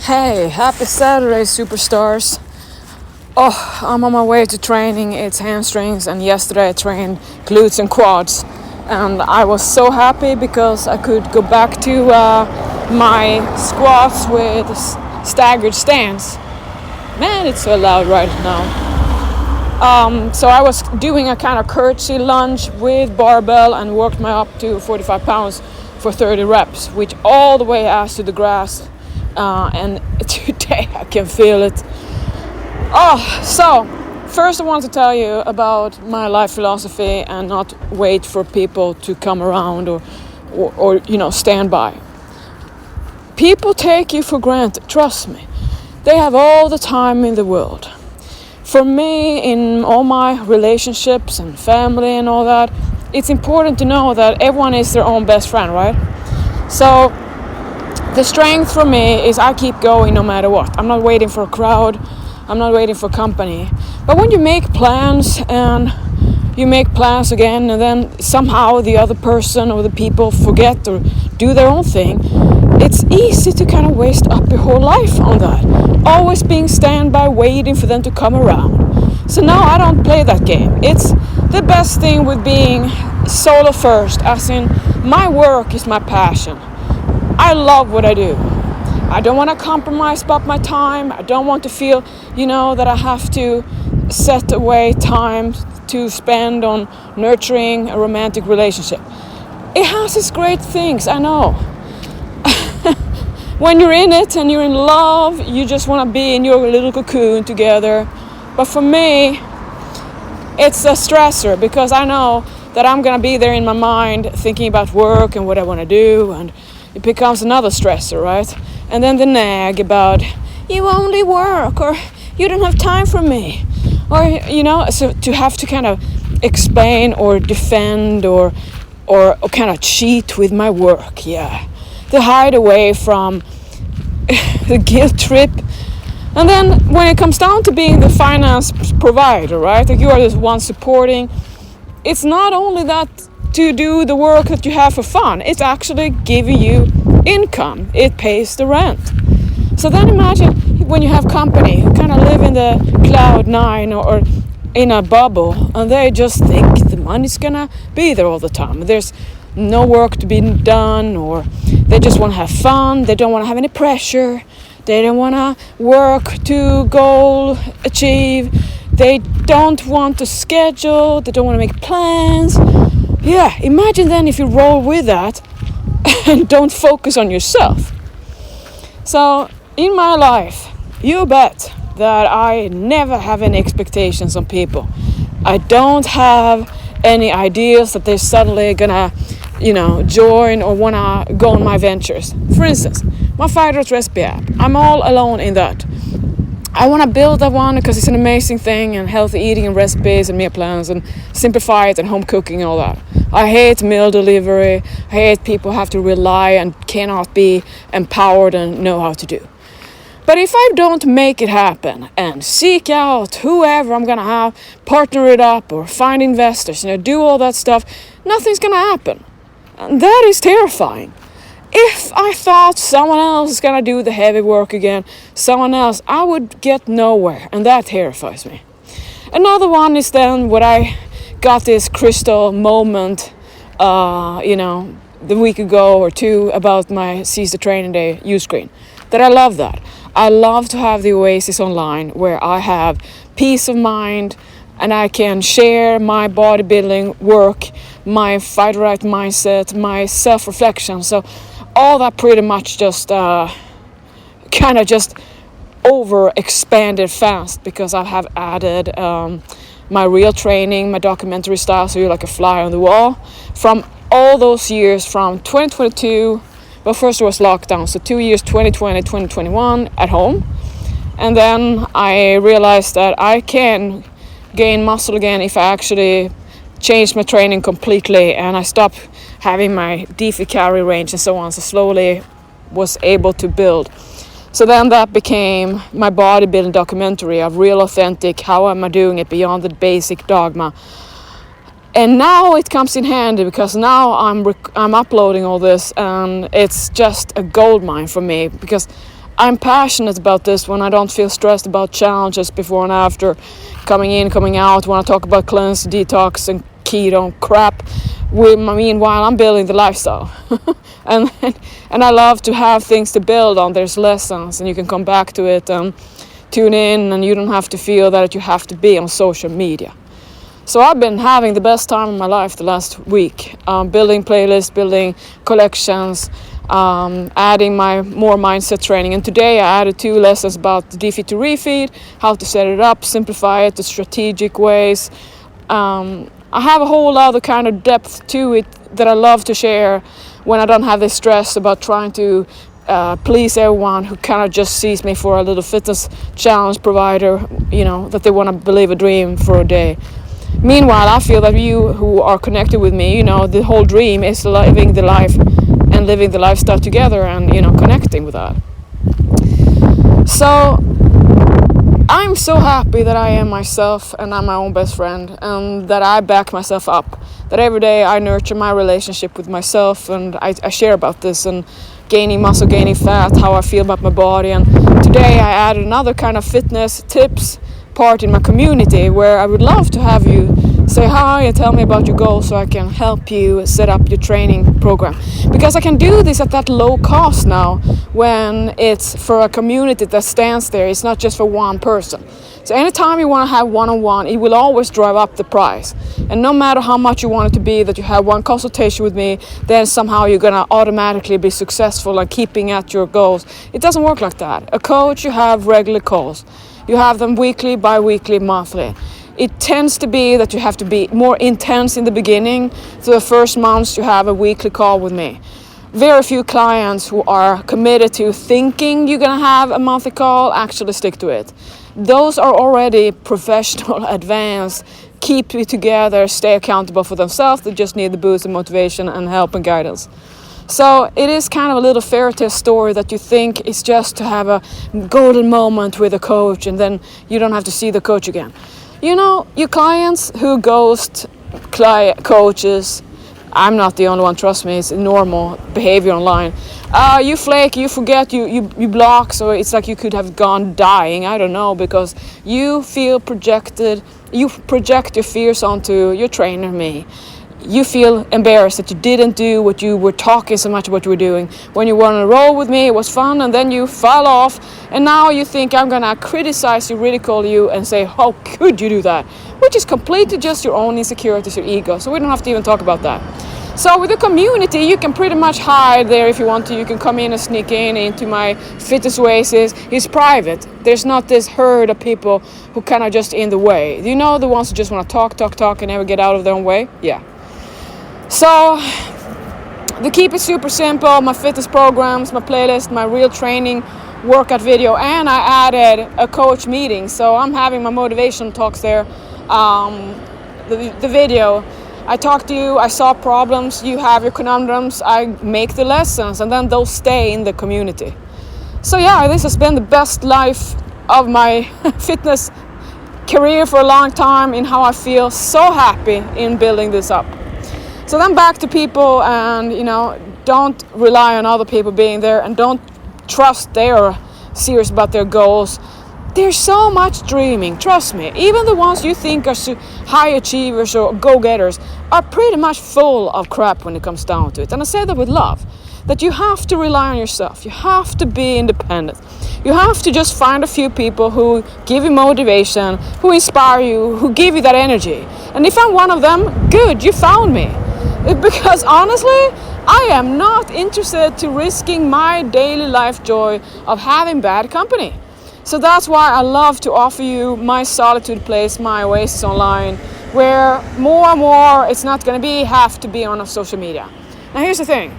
Hey, happy Saturday, superstars. Oh, I'm on my way to training. It's hamstrings, and yesterday I trained glutes and quads. And I was so happy because I could go back to my squats with staggered stance. Man, it's so loud right now. So I was doing a kind of curtsy lunge with barbell and worked my up to 45 pounds for 30 reps, which all the way ass to the grass. And today I can feel it. So first I want to tell you about my life philosophy and not wait for people to come around or stand by. People take you for granted, trust me. They have all the time in the world. For me, in all my relationships and family and all that, it's important to know that everyone is their own best friend, right? So the strength for me is I keep going no matter what. I'm not waiting for a crowd. I'm not waiting for company. But when you make plans and you make plans again and then somehow the other person or the people forget or do their own thing, it's easy to kind of waste up your whole life on that. Always being standby waiting for them to come around. So now I don't play that game. It's the best thing with being solo first, as in my work is my passion. I love what I do. I don't want to compromise about my time. I don't want to feel, that I have to set away time to spend on nurturing a romantic relationship. It has its great things, I know. When you're in it and you're in love, you just want to be in your little cocoon together. But for me, it's a stressor because I know that I'm going to be there in my mind thinking about work and what I want to do, and it becomes another stressor, right? And then the nag about, you only work, or you don't have time for me. Or, so to have to kind of explain or defend or kind of cheat with my work, yeah. To hide away from the guilt trip. And then when it comes down to being the finance provider, right? Like you are the one supporting. It's not only that to do the work that you have for fun. It's actually giving you income. It pays the rent. So then imagine when you have company who kind of live in the cloud nine or in a bubble, and they just think the money's gonna be there all the time. There's no work to be done, or they just want to have fun. They don't want to have any pressure. They don't want to work to goal achieve. They don't want to schedule. They don't want to make plans. Yeah, imagine then if you roll with that and don't focus on yourself. So in my life, you bet that I never have any expectations on people. I don't have any ideas that they're suddenly gonna join or wanna go on my ventures. For instance, my Fighter's recipe app. I'm all alone in that. I want to build that one because it's an amazing thing, and healthy eating and recipes and meal plans and simplify it and home cooking and all that. I hate meal delivery. I hate people who have to rely and cannot be empowered and know how to do. But if I don't make it happen and seek out whoever I'm going to have, partner it up or find investors, do all that stuff, nothing's going to happen. And that is terrifying. If I thought someone else is going to do the heavy work again, I would get nowhere. And that terrifies me. Another one is then when I got this crystal moment, the week ago or two about my Seize the Training Day U-screen. That I love that. I love to have the Oasis online where I have peace of mind and I can share my bodybuilding work, my fight right mindset, my self-reflection. So all that pretty much just kind of just over expanded fast because I have added my real training, my documentary style, so you're like a fly on the wall. From all those years, from 2022, well, first it was lockdown, so 2 years, 2020, 2021 at home. And then I realized that I can gain muscle again if I actually change my training completely and I stop having my DeFi calorie range and so on. So slowly was able to build. So then that became my bodybuilding documentary of real authentic, how am I doing it beyond the basic dogma. And now it comes in handy because now I'm uploading all this and it's just a gold mine for me because I'm passionate about this when I don't feel stressed about challenges before and after, coming in, coming out, when I talk about cleanse, detox, and keto crap. Meanwhile, I'm building the lifestyle. and I love to have things to build on. There's lessons, and you can come back to it and tune in, and you don't have to feel that you have to be on social media. So I've been having the best time of my life the last week, building playlists, building collections, adding my more mindset training. And today I added 2 lessons about the defeat to refeed, how to set it up, simplify it, the strategic ways. I have a whole other kind of depth to it that I love to share when I don't have this stress about trying to please everyone who kind of just sees me for a little fitness challenge provider, that they want to believe a dream for a day. Meanwhile, I feel that you who are connected with me, the whole dream is living the life and living the lifestyle together and, connecting with that. So I'm so happy that I am myself and I'm my own best friend, and that I back myself up. That every day I nurture my relationship with myself, and I share about this and gaining muscle, gaining fat, how I feel about my body. And today I added another kind of fitness tips part in my community where I would love to have you say hi and tell me about your goals so I can help you set up your training program. Because I can do this at that low cost now when it's for a community that stands there. It's not just for one person. So anytime you want to have one-on-one, it will always drive up the price. And no matter how much you want it to be that you have one consultation with me, then somehow you're going to automatically be successful at keeping at your goals. It doesn't work like that. A coach, you have regular calls. You have them weekly, bi-weekly, monthly. It tends to be that you have to be more intense in the beginning. So the first months you have a weekly call with me. Very few clients who are committed to thinking you're going to have a monthly call actually stick to it. Those are already professional, advanced, keep it together, stay accountable for themselves. They just need the boost of motivation and help and guidance. So it is kind of a little fairy tale story that you think is just to have a golden moment with a coach and then you don't have to see the coach again. Your clients who ghost coaches, I'm not the only one, trust me, it's normal behavior online. You flake, you forget, you block, so it's like you could have gone dying, I don't know, because you project your fears onto your trainer, me. You feel embarrassed that you didn't do what you were talking so much about you were doing. When you were on a roll with me, it was fun, and then you fell off, and now you think I'm gonna criticize you, ridicule you, and say, how could you do that? Which is completely just your own insecurities, your ego, so we don't have to even talk about that. So with the community, you can pretty much hide there if you want to. You can come in and sneak into my fitness oasis. It's private. There's not this herd of people who kind of just in the way. The ones who just want to talk and never get out of their own way? Yeah. So, to keep it super simple, my fitness programs, my playlist, my real training, workout video, and I added a coach meeting. So I'm having my motivation talks there. The video, I talk to you, I solve problems, you have your conundrums, I make the lessons, and then those stay in the community. So yeah, this has been the best life of my fitness career for a long time, in how I feel so happy in building this up. So then back to people, and don't rely on other people being there, and don't trust they are serious about their goals. There's so much dreaming, trust me. Even the ones you think are high achievers or go-getters are pretty much full of crap when it comes down to it. And I say that with love, that you have to rely on yourself. You have to be independent. You have to just find a few people who give you motivation, who inspire you, who give you that energy. And if I'm one of them, good, you found me. Because honestly, I am not interested to risking my daily life joy of having bad company. So that's why I love to offer you my solitude place, my oasis online, where more and more it's not going to have to be on social media. Now here's the thing,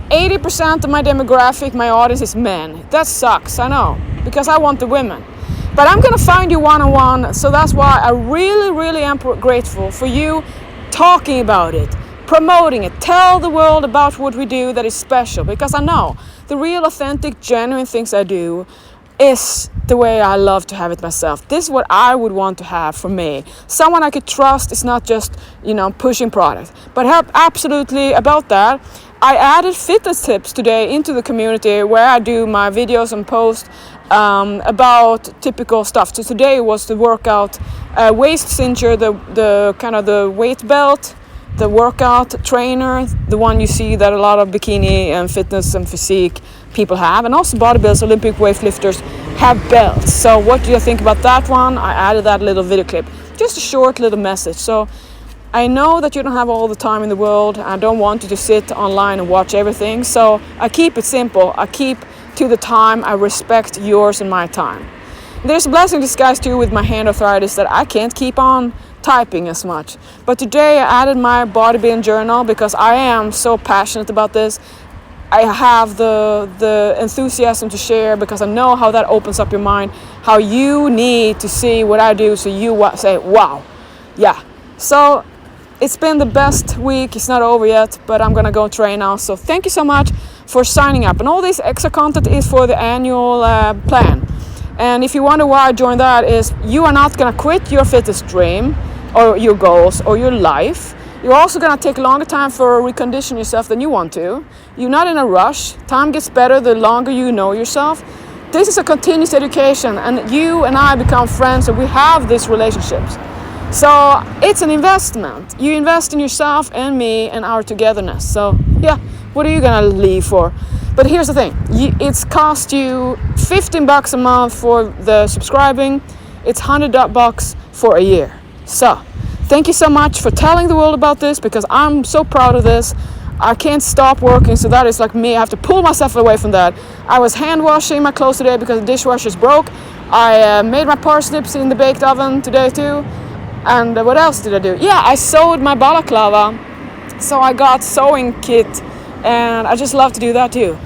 80% of my demographic, my audience is men. That sucks, I know, because I want the women. But I'm going to find you one-on-one, so that's why I really, really am grateful for you talking about it, promoting it, tell the world about what we do that is special, because I know the real, authentic, genuine things I do is the way I love to have it myself. This is what I would want to have for me. Someone I could trust is not just, pushing product, but help absolutely about that. I added fitness tips today into the community where I do my videos and posts about typical stuff. So today was the workout waist cincher, the kind of the weight belt, the workout trainer, the one you see that a lot of bikini and fitness and physique people have, and also bodybuilders, Olympic weightlifters have belts. So what do you think about that one? I added that little video clip, just a short little message. So I know that you don't have all the time in the world. I don't want you to sit online and watch everything. So I keep it simple. I keep to the time. I respect yours and my time. There's a blessing disguised too with my hand arthritis that I can't keep on typing as much. But today I added my bodybuilding journal because I am so passionate about this. I have the enthusiasm to share because I know how that opens up your mind, how you need to see what I do so you say, wow, yeah. So it's been the best week. It's not over yet, but I'm gonna go train now. So thank you so much for signing up. And all this extra content is for the annual plan. And if you wonder why I joined that, is you are not gonna quit your fitness dream or your goals or your life. You're also gonna take a longer time for recondition yourself than you want to. You're not in a rush. Time gets better the longer you know yourself. This is a continuous education, and you and I become friends and we have these relationships. So it's an investment. You invest in yourself and me and our togetherness. So yeah, what are you gonna leave for? But here's the thing, it's cost you $15 a month for the subscribing. It's $100 for a year. So thank you so much for telling the world about this, because I'm so proud of this. I can't stop working, so that is like me. I have to pull myself away from that. I was hand washing my clothes today because the dishwasher's broke. I made my parsnips in the baked oven today too. And what else did I do? Yeah, I sewed my balaclava. So I got sewing kit, and I just love to do that too.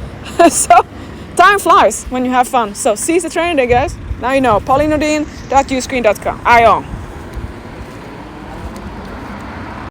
So time flies when you have fun. So seize the training day, guys. Now you know, paulinenodin.uscreen.com. I own.